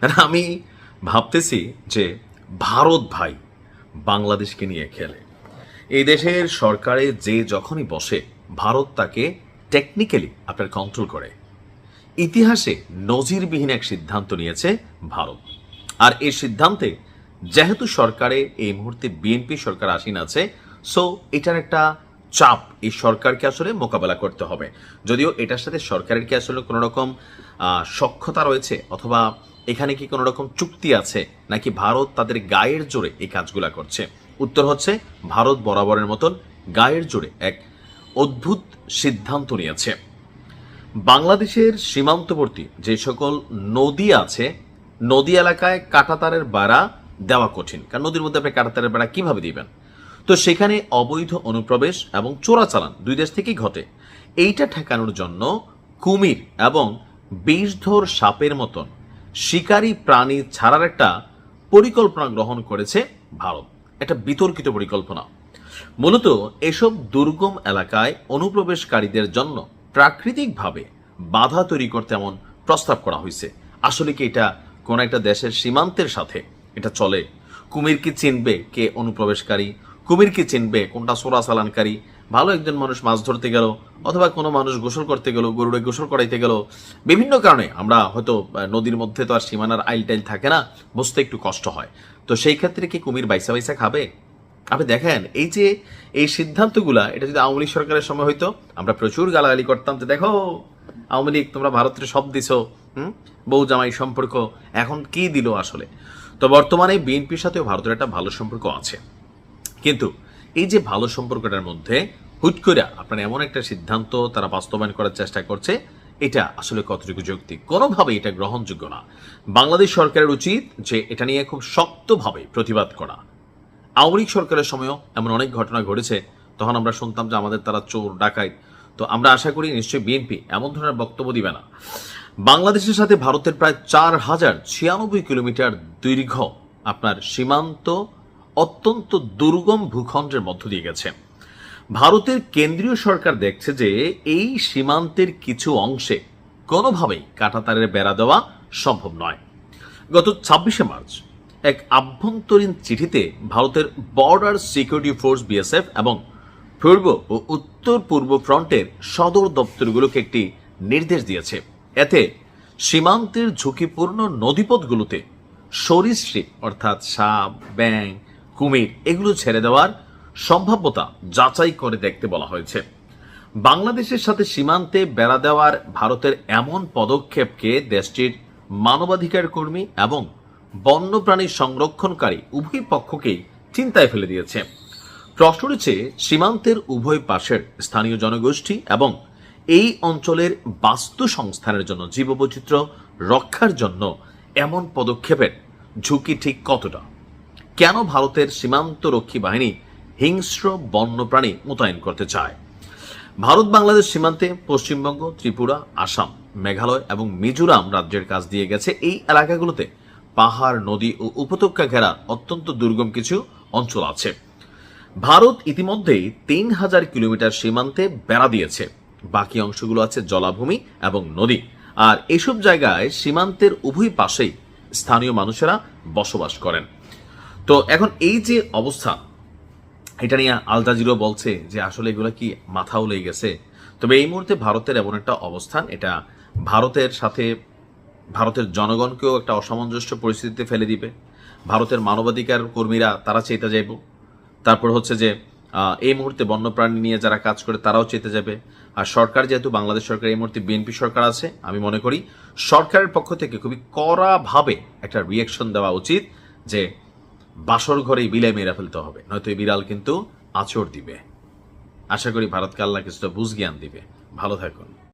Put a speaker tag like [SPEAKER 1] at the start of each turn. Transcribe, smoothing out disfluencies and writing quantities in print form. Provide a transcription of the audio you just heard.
[SPEAKER 1] আমি ভাবতেছি যে ভারত ভাই বাংলাদেশকে নিয়ে খেলে। এই দেশের সরকারে যে যখনই বসে ভারত তাকে টেকনিক্যালি আপনার কন্ট্রোল করে। ইতিহাসে নজিরবিহীন এক সিদ্ধান্ত নিয়েছে ভারত। আর এই সিদ্ধান্তে যেহেতু সরকারে এই মুহূর্তে বিএনপি সরকার আসীন আছে, সো এটার একটা চাপ এই সরকারকে আসলে মোকাবেলা করতে হবে। যদিও এটার সাথে সরকারের কি আসলে কোনো রকম সখ্যতা রয়েছে, অথবা এখানে কি কোনো রকম চুক্তি আছে, নাকি ভারত তাদের গায়ের জোরে এই কাজগুলা করছে? উত্তর হচ্ছে ভারত বরাবরের মতন গায়ের জোরে এক অদ্ভুত সিদ্ধান্ত নিয়েছে। বাংলাদেশের সীমান্তবর্তী যে সকল নদী আছে, নদী এলাকায় কাঁটাতারের বেড়া দেওয়া কঠিন, কারণ নদীর মধ্যে আপনি কাঁটাতারের বেড়া কিভাবে দিবেন? তো সেখানে অবৈধ অনুপ্রবেশ এবং চোরাচালান দুই দেশ থেকেই ঘটে। এইটা ঠেকানোর জন্য কুমির এবং বিষধর সাপের মতন শিকারী প্রাণী ছাড়ার একটা পরিকল্পনা গ্রহণ করেছে ভারত। একটা বিতর্কিত পরিকল্পনা। মূলত এসব দুর্গম এলাকায় অনুপ্রবেশকারীদের জন্য প্রাকৃতিকভাবে বাধা তৈরি করতে এমন প্রস্তাব করা হয়েছে। আসলে কি এটা কোন একটা দেশের সীমান্তের সাথে এটা চলে? কুমির কি চিনবে কে অনুপ্রবেশকারী? কুমির কি চিনবে কোনটা চোরাচালানকারী? ভালো একজন মানুষ মাছ ধরতে গেল, অথবা কোনো মানুষ গোসল করতে গেল, গরুড়ে গোসল করাইতে গেল, বিভিন্ন কারণে আমরা হয়তো নদীর মধ্যে তো আর সীমানার আইল টাইল থাকে না, বুঝতে একটু কষ্ট হয়। তো সেই ক্ষেত্রে কি কুমির বাইসা বাইসা খাবে? আপনি দেখেন এই যে এই সিদ্ধান্তগুলা, এটা যদি আওয়ামী লীগ সরকারের সময় হইতো আমরা প্রচুর গালাগালি করতাম যে দেখো আওয়ামী লীগ তোমরা ভারতের সব দিছো, বউ জামাই সম্পর্ক, এখন কি দিল আসলে। তো বর্তমানে বিএনপির সাথেও ভারতের একটা ভালো সম্পর্ক আছে, কিন্তু এই যে ভালো সম্পর্কটার মধ্যে হুট করে আপনার এমন একটা সিদ্ধান্ত তারা বাস্তবায়ন করার চেষ্টা করছে, এটা আসলে কতটুকু যৌক্তিক? কোনোভাবে এটা গ্রহণযোগ্য না। বাংলাদেশ সরকারের উচিত যে এটা নিয়ে খুব শক্তভাবে প্রতিবাদ করা। আওয়ামী লীগ সরকারের সময়ও এমন অনেক ঘটনা ঘটেছে, তখন আমরা শুনতাম যে আমাদের তারা চোর ডাকায়। তো আমরা আশা করি নিশ্চয়ই বিএনপি এমন ধরনের বক্তব্য দিবে না। বাংলাদেশের সাথে ভারতের প্রায় 4096 কিলোমিটার দীর্ঘ আপনার সীমান্ত অত্যন্ত দুর্গম ভূখণ্ডের মধ্য দিয়ে গেছে। ভারতের কেন্দ্রীয় সরকার দেখছে যে এই সীমান্তের কিছু অংশে কোনোভাবেই কাঁটাতারের বেড়া দেওয়া সম্ভব নয়। গত 26শে মার্চ এক আভ্যন্তরীণ চিঠিতে ভারতের বর্ডার সিকিউরিটি ফোর্স বিএসএফ এবং পূর্ব ও উত্তর পূর্ব ফ্রন্টের সদর দপ্তরগুলোকে একটি নির্দেশ দিয়েছে। এতে সীমান্তের ঝুঁকিপূর্ণ নদীপথগুলোতে সরীসৃপ অর্থাৎ সাপ, ব্যাঙ, কুমির এগুলো ছেড়ে দেওয়ার সম্ভাব্যতা যাচাই করে দেখতে বলা হয়েছে। বাংলাদেশের সাথে সীমান্তে বেড়া দেওয়ার ভারতের এমন পদক্ষেপকে দেশটির মানবাধিকার কর্মী এবং বন্যপ্রাণী সংরক্ষণকারী উভয় পক্ষকেই চিন্তায় ফেলে দিয়েছে। প্রশ্ন উঠেছে সীমান্তের উভয় পাশের স্থানীয় জনগোষ্ঠী এবং এই অঞ্চলের বাস্তু সংস্থানের জন্য, জীববৈচিত্র্য রক্ষার জন্য এমন পদক্ষেপের ঝুঁকি ঠিক কতটা? কেন ভারতের সীমান্তরক্ষী বাহিনী হিংস্র বন্যপ্রাণী মোতায়েন করতে চায়? ভারত বাংলাদেশ সীমান্তে পশ্চিমবঙ্গ, ত্রিপুরা, আসাম, মেঘালয় এবং মিজোরাম রাজ্যের কাজ দিয়ে গেছে। এই এলাকাগুলোতে পাহাড়, নদী ও উপত্যকা ঘেরা অত্যন্ত দুর্গম কিছু অঞ্চল আছে। ভারত ইতিমধ্যেই 3000 কিলোমিটার সীমান্তে বেড়া দিয়েছে। বাকি অংশগুলো আছে জলাভূমি এবং নদী। আর এসব জায়গায় সীমান্তের উভয় পাশেই স্থানীয় মানুষেরা বসবাস করেন। তো এখন এই যে অবস্থা, এটা নিয়ে আল জাজিরা বলছে যে আসলে এগুলো কি মাথাও লেগে গেছে। তবে এই মুহূর্তে ভারতের এমন একটা অবস্থান, এটা ভারতের সাথে ভারতের জনগণকেও একটা অসামঞ্জস্য পরিস্থিতিতে ফেলে দিবে। ভারতের মানবাধিকার কর্মীরা তারা চেতে যাইব। তারপর হচ্ছে যে এই মুহূর্তে বন্যপ্রাণী নিয়ে যারা কাজ করে তারাও চেতে যাবে। আর সরকার, যেহেতু বাংলাদেশ সরকার এই মুহূর্তে বিএনপি সরকার আছে, আমি মনে করি সরকারের পক্ষ থেকে খুবই কড়াভাবে একটা রিয়েকশন দেওয়া উচিত যে বাসর ঘরেই বিলাই মেরে ফেলতে হবে, নয়তো এই বিড়াল কিন্তু আঁচড় দিবে। আশা করি ভারতকে আল্লাহ কিছুটা বুঝ জ্ঞান দিবে। ভালো থাকুন।